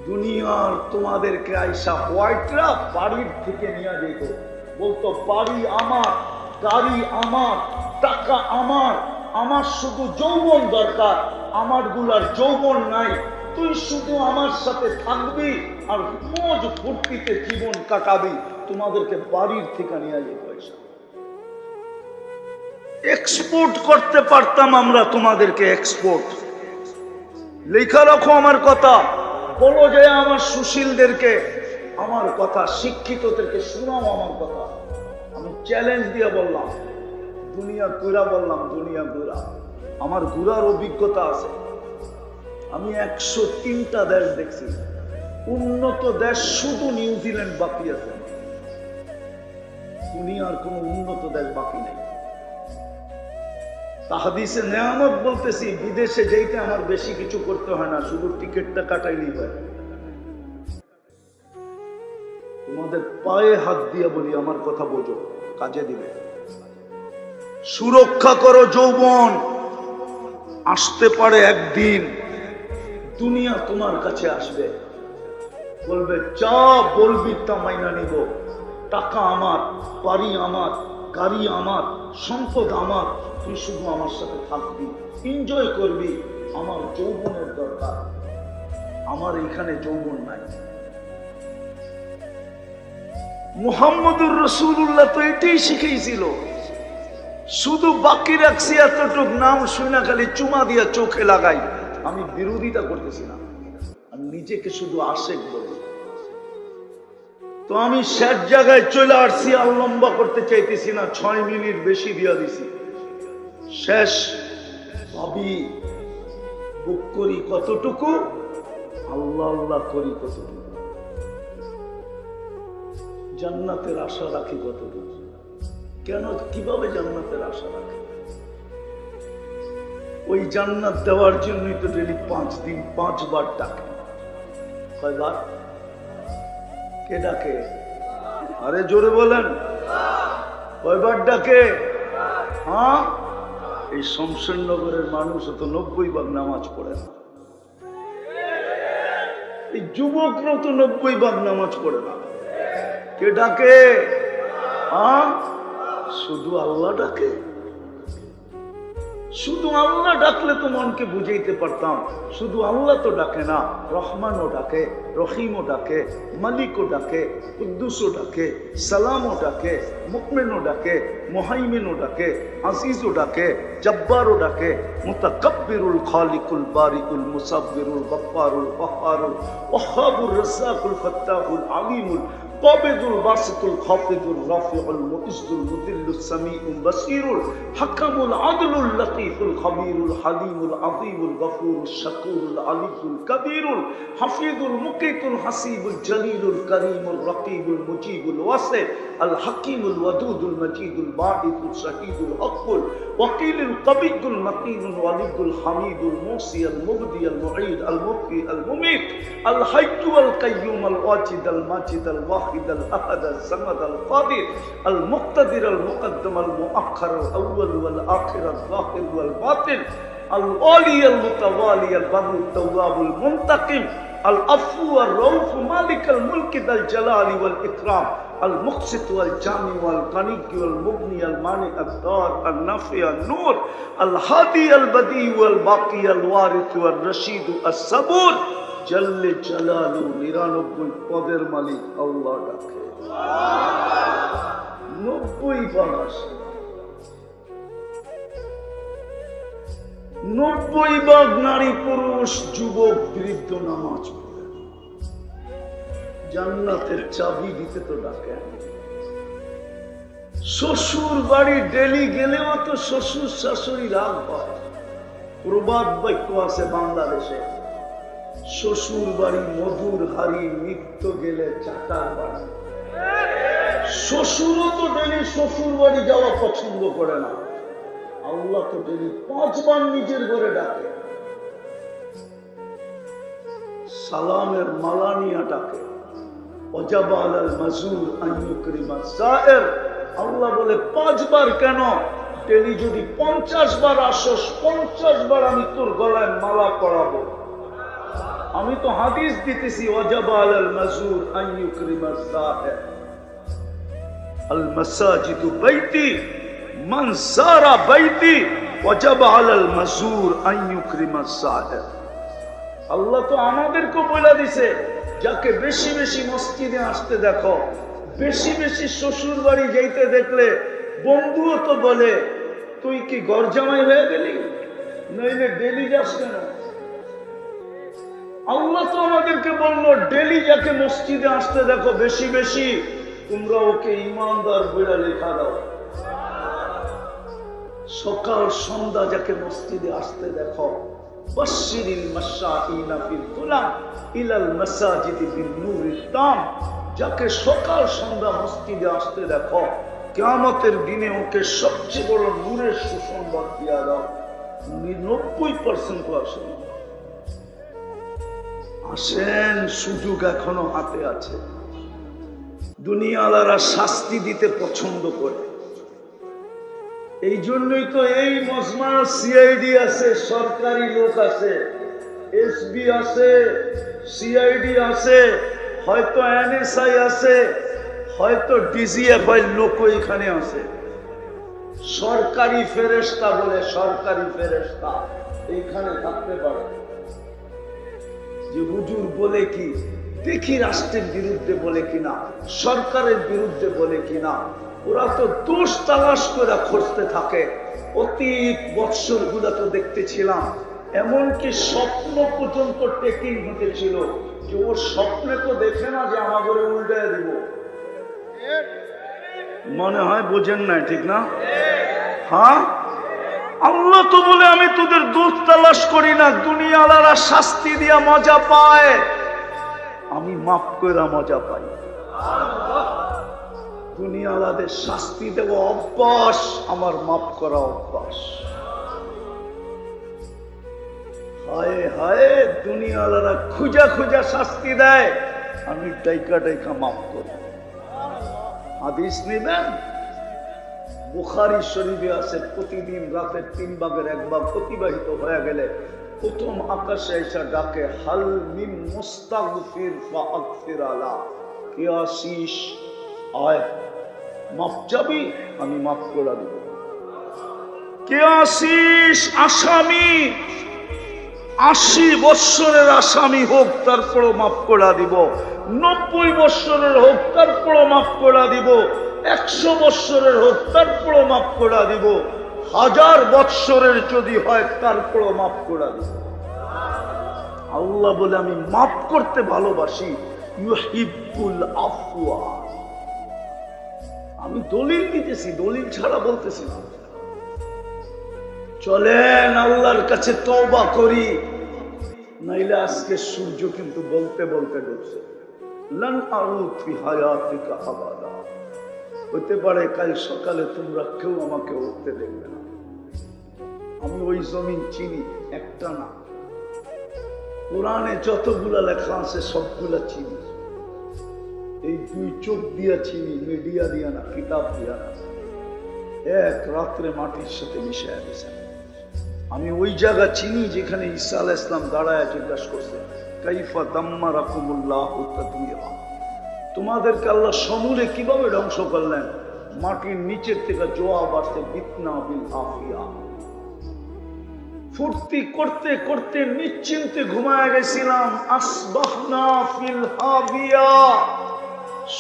A: দুনিয়ার তোমাদেরকে আইসা হোয়াইটরা বাড়ির থেকে নিয়ে যেত, বলতো বাড়ি আমার, গাড়ি আমার, টাকা আমার, আমার শুধু যৌবন দরকার, আমার গুলার যৌবন নাই, তুই শুধু আমার সাথে থাকবি আর মজ ফুর্তিতে জীবন কাটাবি। তোমাদেরকে বাড়ির থেকে নিয়ে যেত, এক্সপোর্ট করতে পারতাম আমরা তোমাদেরকে, এক্সপোর্ট। লেখা রাখো আমার কথা, বলো যে আমার সুশীলদেরকে আমার কথা, শিক্ষিতদেরকে শোনাও আমার কথা। আমি চ্যালেঞ্জ দিয়ে বললাম, দুনিয়া ঘুরা বললাম, দুনিয়া ঘুরা, আমার ঘুরার অভিজ্ঞতা আছে। আমি 103টা দেশ দেখছি, উন্নত দেশ শুধু নিউজিল্যান্ড বাকি আছে, দুনিয়ার কোন উন্নত দেশ বাকি নেই। হাদিসে নেয়ামত বলতেছি, বিদেশে যেতে আমার বেশি কিছু করতে হয় না, শুধু টিকিটটা কাটাইলেই হয়। তোমাদের পায়ে হাত দিয়ে বলি, আমার কথা বোঝো, কাজে দিবে। সুরক্ষা করো যৌবন, আসতে পারে একদিন দুনিয়া তোমার কাছে আসবে, বলবে যা বলবি তা মাইনা নিব, টাকা আমার, বাড়ি আমার, গাড়ি আমার, সম্পদ আমার, তুই শুধু আমার সাথে থাকবি, এনজয় করবি। আমার যৌবনের দরকার, আমার এখানে যৌবন নাই। মুহাম্মদুর রাসূলুল্লাহ তো এটাই শিখিয়েছিল, শুধু বাকি রাখছি এতটুক নাম শুনে খালি চুমা দিয়া চোখে লাগাই। আমি বিরোধিতা করতেছি না, আমি নিজেকে শুধু আশেক বলি। তো আমি শেষ জায়গায় চলে আসছি, আর লম্বা করতে চাইতেছি না, 6 মিনিট বেশি দিয়া দিছি। শেষ ভাবি বুক করি কতটুকু, আল্লাহ আল্লাহ করি কতটুকু, জান্নাতের আশা রাখি কতটুকু। কেন, কিভাবে জান্নাতের আশা রাখি? ওই জান্নাত দেওয়ার জন্যই তো ডেলি 5 দিন 5 বার ডাকে। কয়বার? কে ডাকে? আরে জোরে বলেন, কয়বার ডাকে? হ্যাঁ, এই শমশেরনগরের মানুষ তো 90 ভাগ নামাজ পড়ে না, এই যুবকরা তো 90 ভাগ নামাজ পড়ে না। কে ডাকে? হ্যাঁ, শুধু আল্লাহ ডাকে। শুধু আল্লাহ ডাকলে তো মনকে বুঝাইতে পারতাম। শুধু আল্লাহ তো ডাকে না, রহমানও ডাকে, রহিমও ডাকে, মালিকও ডাকে, কুদ্দুসও ডাকে, সালামও ডাকে, মুকমিনও ডাকে, মুহাইমিনও ডাকে, আজিজও ডাকে, জব্বারও ডাকে, মুতাকাব্বিরুল খালিকুল বারিকুল মুসাব্বিরুল গফফারুল কহ্হারুল ওয়াহ্হাবুর রাজ্জাকুল ফাত্তাহুল আলিমুল قابض الباسط الخافض الرافع المعز المذل السميع البصير حكم العدل اللطيف الخبير الحليم العظيم الغفور الشكور العلي الكبير الحفيظ المقيت الحسيب الجليل الكريم الرقيب المجيب الواسع الحكيم الودود المجيد الباعث الشهيد الحق الوكيل القوي المتين الولي الحميد الموصي المبدي المعيد المبقي المميت الحي القيوم الواجد الماجد الواحد الأحد الصمد القادر المقتدر المقدم المؤخر الأول والآخر الظاهر والباطن العالي المتوالي البر التواب المنتقم العفو الرؤوف مالك الملك ذا الجلال والإكرام المقسط والجامع والغني والمغني المانع الضار النافع النور الهادي البديع والباقي الوارث والرشيد الصبور জল্লে জালালু 99 পদের মালিক আল্লাহ ডাকে। 90 বার 90 ভাগ নারী পুরুষ যুবক বৃদ্ধ নামাজ পড়ে। জান্নাতের চাবি দিতে তো ডাকে। শ্বশুর বাড়ি ডেলি গেলেও তো শ্বশুর শাশুড়ি রাগ হয়। প্রবাদ বাক্য আছে বাংলাদেশে, শ্বশুর বাড়ি মধুর হাড়ি নিত্য গেলে চাটার বাড়ি। শ্বশুরও তো ডেলি শ্বশুর বাড়ি যাওয়া পছন্দ করে না। আল্লাহ তো ডেলি 5 বার নিজের ঘরে ডাকে। সালামের মালা নিয়ে ডাকে। ওয়াজাবা আলাল মাজুর আন ইউকরিমা সায়ের। আল্লাহ বলে 5 বার কেন? ডেলি যদি 50 বার আসস, 50 বার আমি তোর গলায় মালা পরাবো। আমি তো হাদিস দিতেছি, ওয়াজাবা আলাল মাজুর আন ইউকরিমা সায়ের। আল মাসাজিদু বাইতি মান সারা বাইতি ওয়াজাবা আলাল মাজুর আন ইউকরিমা সায়ের। আল্লাহ তো আমাদেরকে বলে দিছে, যাকে বেশি বেশি মসজিদে আসতে দেখো, বেশি বেশি শ্বশুর বাড়ি যাইতে দেখলে বন্ধুও তো বলে তুই কি ঘর জামাই হয়ে গেলি, নইলে ডেলি যাস কেন? আল্লাহ তো আমাদেরকে বললো ডেলি যাকে মসজিদে আসতে দেখো বেশি বেশি, তোমরা ওকে ইমানদার বলে লেখা দাও। সকাল সন্ধ্যা যাকে মসজিদে আসতে দেখো, বাশশিরিল মাশাঈনা ফিল তুলাম ইলাল মাসাজিদি বিন নূরিত তাম। যাকে সকাল সন্ধ্যা মসজিদে আসতে দেখো, কিয়ামতের দিনে ওকে সবচেয়ে বড় নূরের সুসংবাদ দিয়া দাও। 90% আসেন। আসেন, সুযোগ এখনো হাতে আছে। দুনিয়ালারা শাস্তি দিতে পছন্দ করে। এই জন্যই তো এই মজমা সিআইডি আছে, সরকারি লোক আছে, এসবি আছে, সিআইডি আছে, হয়তো এনএসআই আছে, হয়তো ডিজিএফআই লোক এখানে আছে। সরকারি ফেরেশতা বলে, সরকারি ফেরেশতা এইখানে থাকতে পারে। যে হুজুর বলে কি, দেখি রাষ্ট্রের বিরুদ্ধে বলে কিনা, সরকারের বিরুদ্ধে বলে কিনা। ওরা তো দোষ তালাশ করে খুঁজতে থাকে। অতীত বৎসর গুলা তো দেখতেছিলাম, এমনকি স্বপ্ন পর্যন্ত টেকিং হতেছিল যে ওর স্বপ্নে তো দেখে না যে আমাদের উল্টায় দিব। মনে হয় বোঝেন না, ঠিক না? হ্যাঁ, আল্লাহ তো বলে আমি তোদের দোষ তালাশ করি না, দুনিয়ালারা শাস্তি দিয়া মজা পায়, আমি মাফ করে মজা পাই। দুনিয়ালাদের শাস্তি দেওয়া অভ্যাস, আমার মাফ করা অভ্যাস। হায় হায়, দুনিয়ালারা খুঁজা খুঁজা শাস্তি দেয়, আমি ডাইকা ডাইকা মাফ করি। হাদিস নেবেন, বুখারী শরীফে আছে, প্রতিদিন রাতের 3 ভাগের 1 ভাগ অতিবাহিত হয়ে গেলে প্রথম আকাশে এসে ডাকে, হাল মিন মুস্তাগফির ফাগফির আলা। কে আসিস, আয়, মাফ চাবি, আমি মাফ করে দেব। কে আসিস আসামি, 80 বৎসরের আসামি হোক তারপরও মাফ করে দিব, 90 বৎসরের হোক তারপরও মাফ করে দিব, 100 বৎসরের হোক তারপরও মাফ করে দিব, 1000 বৎসরের যদি হয় তারপরও মাফ করে দিব। আল্লাহ বলে আমি মাফ করতে ভালোবাসি, ইউহিব্বুল আফওয়া। আমি দলিল দিতেছি, দলিল ছাড়া বলতেছি না। চলেন আল্লাহর কাছে তওবা করি, নাইলে আজকে সূর্য কিন্তু বলতে বলতে ডুবছে। লান আউদ ফি হায়াতিকা আবাদা। হতে পারে কাল সকালে তোমরা কেউ আমাকে উঠতে দেখবে না। আমি ওই জমিন চিনি, একটা না, কোরআনে যতগুলা লেখা আছে সবগুলা চিনি। এই 2 চোখ দিয়া চিনি, মিডিয়া দিয়া না, কিতাব দিয়া না। এক রাত্রে মাটির সাথে মিশাইয়া দিয়েছেন। আমি ওই জায়গা চিনি যেখানে ঈসা আলাইহিস সালাম দাঁড়ায় জিজ্ঞাসা করছে, কাইফা দাম্মারাকুমুল্লাহু তাদমীরা। তোমাদেরকে আল্লাহ সমূলে কিভাবে ধ্বংস করলেন? মাটির নিচের থেকে জবাব আসছে, বিতনা বিল আফিয়া। ফুর্তি করতে করতে নিশ্চিন্তে ঘুমায় গেছিলাম, আসবাহনা ফিল হাবিয়া।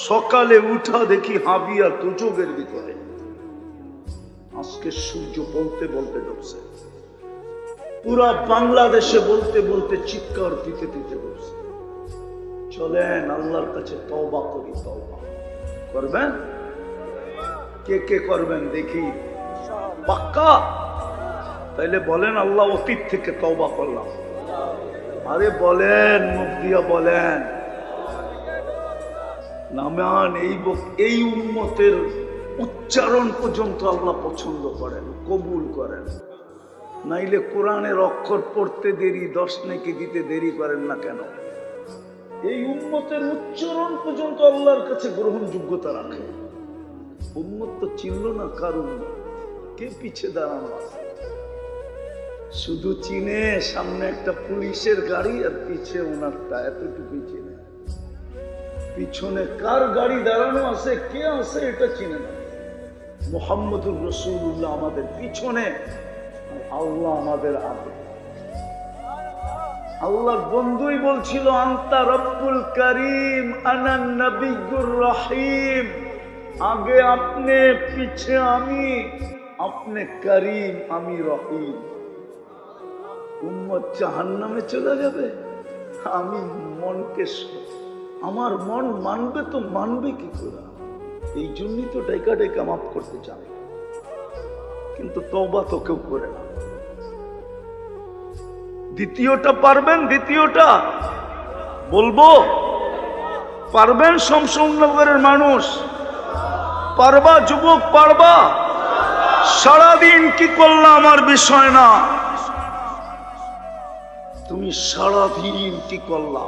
A: সকালে উঠা দেখি হাবিয়া দুযোগের ভিতরে। আজকে সূর্য বলতে বলতে ডুবছে, পুরা বাংলাদেশে বলতে বলতে চিৎকার দিতে দিতে ডুবছে। চলেন আল্লাহর কাছে তওবা করি। তওবা করবেন? কে কে করবেন দেখি? পাক্কা? তাইলে বলেন, আল্লাহ অতীত থেকে তওবা করলাম। আরে বলেন, মুখ দিয়া বলেন। নামান এই উম্মতের উচ্চারণ পর্যন্ত আল্লাহ পছন্দ করেন, কবুল করেন। নাইলে কোরআনের অক্ষর পড়তে দেরি, 10 নেকি দিতে দেরি করেন না কেন? এই উম্মতের উচ্চারণ পর্যন্ত আল্লাহর কাছে গ্রহণযোগ্যতা রাখে। উম্মত তো চিনল না কার উম্মত, কে পিছে দাঁড়ানো আছে। শুধু চিনে সামনে একটা পুলিশের গাড়ি আর পিছে ওনারটা, এতটুকুই চিনে। পিছনে কার গাড়ি দাঁড়ানো আছে, কে আছে, এটা চিনে না। মুহাম্মদুর রাসূলুল্লাহ আমাদের পিছনে, আল্লাহ আমাদের আগে। আল্লাহর বন্ধুই বলছিল, আনতা রব্বুল করিম আনান নবিয়্যুর রহিম। আগে আপনি, পিছে আমি। আপনি করিম, আমি রহিম। উম্মত জাহান্নামে চলে যাবে। আমি মনকে, আমার মন মানবে তো মানবে কি করে? এই জন্যই তো ডাইকা ডাইকা মাফ করতে চান, কিন্তু তওবা তো কেউ করে না। দ্বিতীয়টা পারবেন? দ্বিতীয়টা বলবো? পারবেন? শমশনগরের মানুষ পারবা? যুবক পারবা? সারাদিন কি করলা আমার বিষয় না, তুমি সারাদিন কি করলা,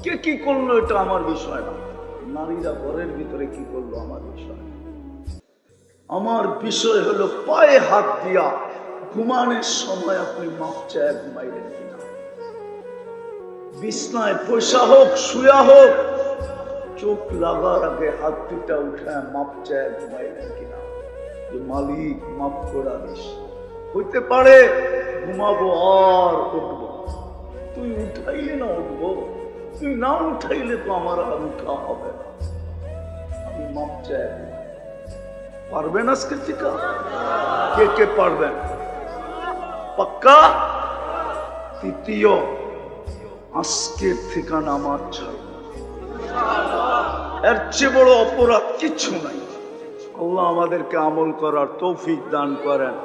A: কে কি করলো এটা আমার বিষয় না। নারীরা ঘরের ভিতরে কি করলো আমার বিষয়। আমার বিষয় হলো পায়ে হাত দিয়া ঘুমানোর সময় আপনি মাপ চায় ঘুমাইলেন কিনা, বিছনায় পয়সা হোক শুয়া হোক, চোখ লাগার আগে হাত দুটা উঠায় মাপ চায় ঘুমাইলেন কিনা, যে মালিক মাফ করা দিস। হইতে পারে ঘুমাবো আর উঠবো, তুই উঠাইলে না উঠবো, তুই না উঠাইলে তো আমার আর উঠা হবে না। আমি মাপ চাই। পারবেন আজকের থেকে? কে কে পারবেন? পাক্কা? তৃতীয়, আজকের থেকে নামাজ ছাড়ব। এর চেয়ে বড় অপরাধ কিচ্ছু নাই। আল্লাহ আমাদেরকে আমল করার তৌফিক দান করেন।